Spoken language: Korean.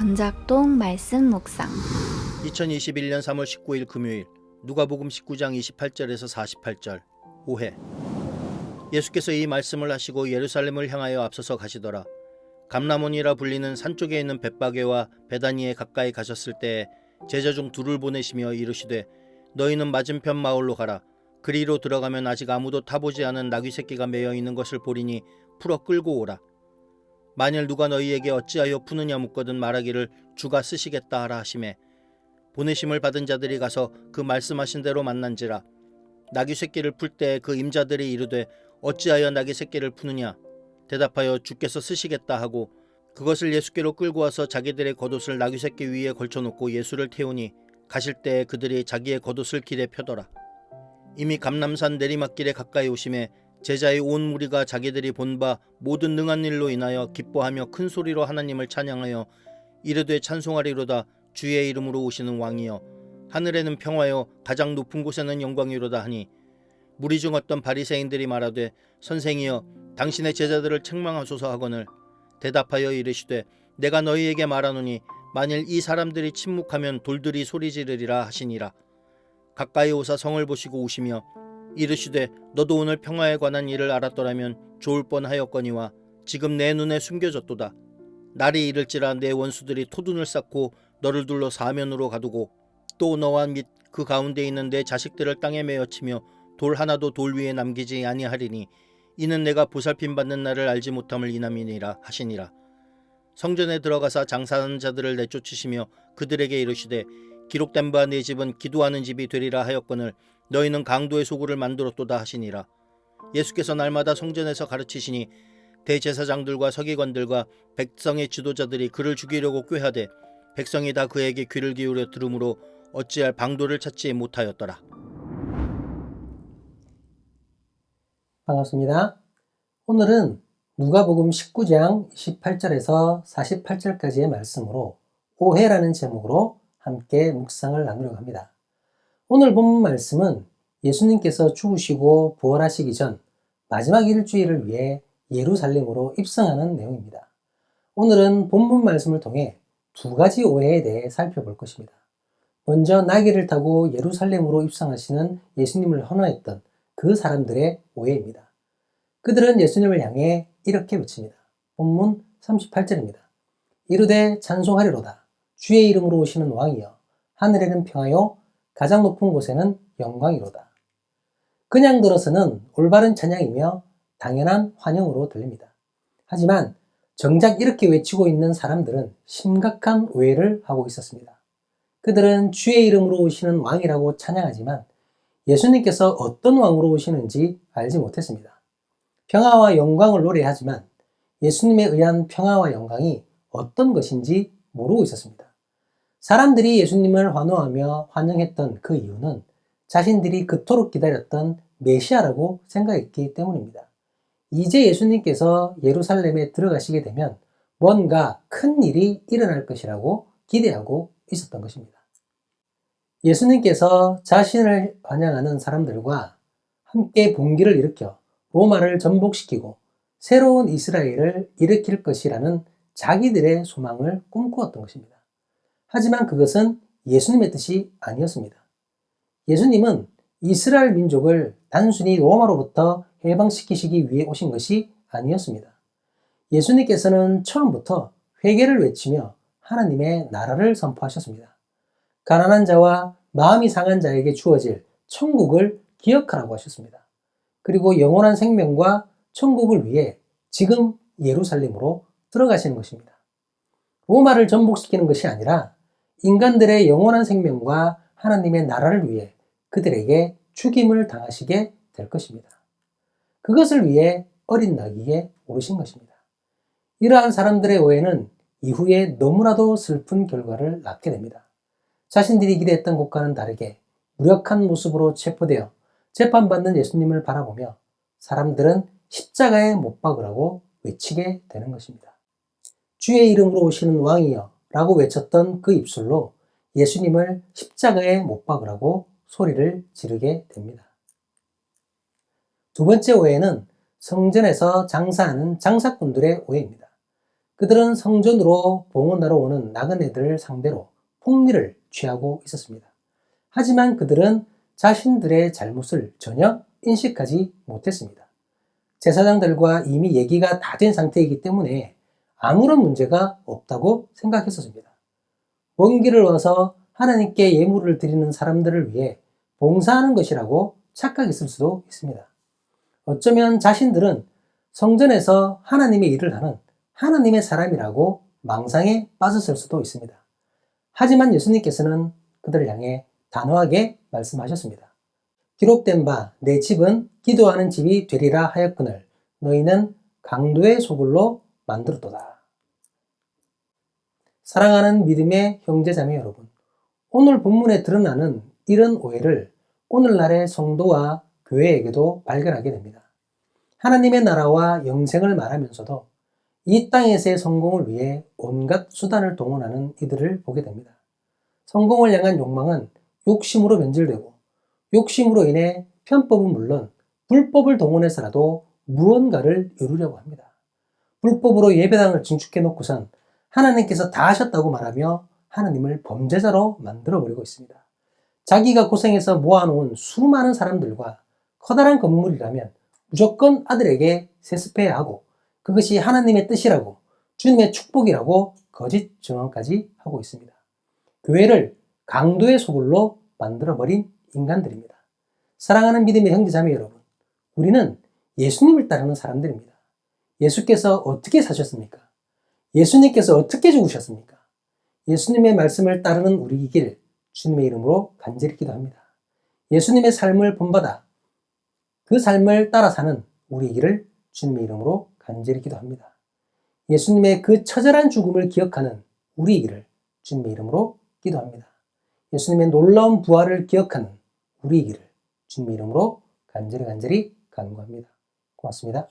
전작동 말씀 묵상 2021년 3월 19일 금요일 누가복음 19장 28절에서 48절 오해. 예수께서 이 말씀을 하시고 예루살렘을 향하여 앞서서 가시더라. 감람원이라 불리는 산 쪽에 있는 벳바게와 베다니에 가까이 가셨을 때에 제자 중 둘을 보내시며 이르시되 너희는 맞은편 마을로 가라. 그리로 들어가면 아직 아무도 타보지 않은 나귀 새끼가 매여 있는 것을 보리니 풀어 끌고 오라. 만일 누가 너희에게 어찌하여 푸느냐 묻거든 말하기를 주가 쓰시겠다 하라 하시매 보내심을 받은 자들이 가서 그 말씀하신 대로 만난지라. 나귀 새끼를 풀 때 그 임자들이 이르되 어찌하여 나귀 새끼를 푸느냐 대답하여 주께서 쓰시겠다 하고 그것을 예수께로 끌고 와서 자기들의 겉옷을 나귀 새끼 위에 걸쳐놓고 예수를 태우니 가실 때에 그들이 자기의 겉옷을 길에 펴더라. 이미 감람산 내리막길에 가까이 오심에 제자의 온 무리가 자기들이 본 바 모든 능한 일로 인하여 기뻐하며 큰 소리로 하나님을 찬양하여 이르되 찬송하리로다. 주의 이름으로 오시는 왕이여 하늘에는 평화여 가장 높은 곳에는 영광이로다 하니 무리 중 어떤 바리새인들이 말하되 선생이여 당신의 제자들을 책망하소서 하거늘 대답하여 이르시되 내가 너희에게 말하노니 만일 이 사람들이 침묵하면 돌들이 소리 지르리라 하시니라. 가까이 오사 성을 보시고 우시며 이르시되 너도 오늘 평화에 관한 일을 알았더라면 좋을 뻔하였거니와 지금 내 눈에 숨겨졌도다. 날이 이를지라 내 원수들이 토둔을 쌓고 너를 둘러 사면으로 가두고 또 너와 및 그 가운데 있는 내 자식들을 땅에 메어치며 돌 하나도 돌 위에 남기지 아니하리니 이는 내가 보살핌 받는 날을 알지 못함을 인함이니라 하시니라. 성전에 들어가사 장사하는 자들을 내쫓으시며 그들에게 이르시되 기록된 바 내 집은 기도하는 집이 되리라 하였거늘 너희는 강도의 소굴을 만들었도다 하시니라. 예수께서 날마다 성전에서 가르치시니 대제사장들과 서기관들과 백성의 지도자들이 그를 죽이려고 꾀하되 백성이 다 그에게 귀를 기울여 들으므로 어찌할 방도를 찾지 못하였더라. 반갑습니다. 오늘은 누가복음 19장 28절에서 48절까지의 말씀으로 오해라는 제목으로 함께 묵상을 나누려고 합니다. 오늘 본 말씀은 예수님께서 죽으시고 부활하시기 전 마지막 일주일을 위해 예루살렘으로 입성하는 내용입니다. 오늘은 본문 말씀을 통해 두 가지 오해에 대해 살펴볼 것입니다. 먼저 나귀를 타고 예루살렘으로 입성하시는 예수님을 환호했던 그 사람들의 오해입니다. 그들은 예수님을 향해 이렇게 외칩니다. 본문 38절입니다. 이르되 찬송하리로다. 주의 이름으로 오시는 왕이여 하늘에는 평화요 가장 높은 곳에는 영광이로다. 그냥 들어서는 올바른 찬양이며 당연한 환영으로 들립니다. 하지만 정작 이렇게 외치고 있는 사람들은 심각한 오해를 하고 있었습니다. 그들은 주의 이름으로 오시는 왕이라고 찬양하지만 예수님께서 어떤 왕으로 오시는지 알지 못했습니다. 평화와 영광을 노래하지만 예수님에 의한 평화와 영광이 어떤 것인지 모르고 있었습니다. 사람들이 예수님을 환호하며 환영했던 그 이유는 자신들이 그토록 기다렸던 메시아라고 생각했기 때문입니다. 이제 예수님께서 예루살렘에 들어가시게 되면 뭔가 큰 일이 일어날 것이라고 기대하고 있었던 것입니다. 예수님께서 자신을 환영하는 사람들과 함께 봉기를 일으켜 로마를 전복시키고 새로운 이스라엘을 일으킬 것이라는 자기들의 소망을 꿈꾸었던 것입니다. 하지만 그것은 예수님의 뜻이 아니었습니다. 예수님은 이스라엘 민족을 단순히 로마로부터 해방시키시기 위해 오신 것이 아니었습니다. 예수님께서는 처음부터 회개를 외치며 하나님의 나라를 선포하셨습니다. 가난한 자와 마음이 상한 자에게 주어질 천국을 기억하라고 하셨습니다. 그리고 영원한 생명과 천국을 위해 지금 예루살렘으로 들어가시는 것입니다. 로마를 전복시키는 것이 아니라 인간들의 영원한 생명과 하나님의 나라를 위해 그들에게 죽임을 당하시게 될 것입니다. 그것을 위해 어린 나귀에 오르신 것입니다. 이러한 사람들의 오해는 이후에 너무나도 슬픈 결과를 낳게 됩니다. 자신들이 기대했던 것과는 다르게 무력한 모습으로 체포되어 재판받는 예수님을 바라보며 사람들은 십자가에 못 박으라고 외치게 되는 것입니다. 주의 이름으로 오시는 왕이여 라고 외쳤던 그 입술로 예수님을 십자가에 못 박으라고 소리를 지르게 됩니다. 두 번째 오해는 성전에서 장사하는 장사꾼들의 오해입니다. 그들은 성전으로 봉헌하러 오는 나그네들을 상대로 폭리를 취하고 있었습니다. 하지만 그들은 자신들의 잘못을 전혀 인식하지 못했습니다. 제사장들과 이미 얘기가 다 된 상태이기 때문에 아무런 문제가 없다고 생각했었습니다. 먼 길을 와서 하나님께 예물을 드리는 사람들을 위해 봉사하는 것이라고 착각했을 수도 있습니다. 어쩌면 자신들은 성전에서 하나님의 일을 하는 하나님의 사람이라고 망상에 빠졌을 수도 있습니다. 하지만 예수님께서는 그들을 향해 단호하게 말씀하셨습니다. 기록된 바 내 집은 기도하는 집이 되리라 하였거늘 너희는 강도의 소굴로 만들었도다. 사랑하는 믿음의 형제자매 여러분, 오늘 본문에 드러나는 이런 오해를 오늘날의 성도와 교회에게도 발견하게 됩니다. 하나님의 나라와 영생을 말하면서도 이 땅에서의 성공을 위해 온갖 수단을 동원하는 이들을 보게 됩니다. 성공을 향한 욕망은 욕심으로 변질되고 욕심으로 인해 편법은 물론 불법을 동원해서라도 무언가를 이루려고 합니다. 불법으로 예배당을 증축해 놓고선 하나님께서 다 하셨다고 말하며 하나님을 범죄자로 만들어버리고 있습니다. 자기가 고생해서 모아놓은 수많은 사람들과 커다란 건물이라면 무조건 아들에게 세습해야 하고 그것이 하나님의 뜻이라고 주님의 축복이라고 거짓 증언까지 하고 있습니다. 교회를 강도의 소굴로 만들어버린 인간들입니다. 사랑하는 믿음의 형제자매 여러분, 우리는 예수님을 따르는 사람들입니다. 예수께서 어떻게 사셨습니까? 예수님께서 어떻게 죽으셨습니까? 예수님의 말씀을 따르는 우리 길 주님의 이름으로 간절히 기도합니다. 예수님의 삶을 본받아 그 삶을 따라 사는 우리 길을 주님의 이름으로 간절히 기도합니다. 예수님의 그 처절한 죽음을 기억하는 우리 길을 주님의 이름으로 기도합니다. 예수님의 놀라운 부활을 기억하는 우리 길을 주님의 이름으로 간절히 간구합니다. 고맙습니다.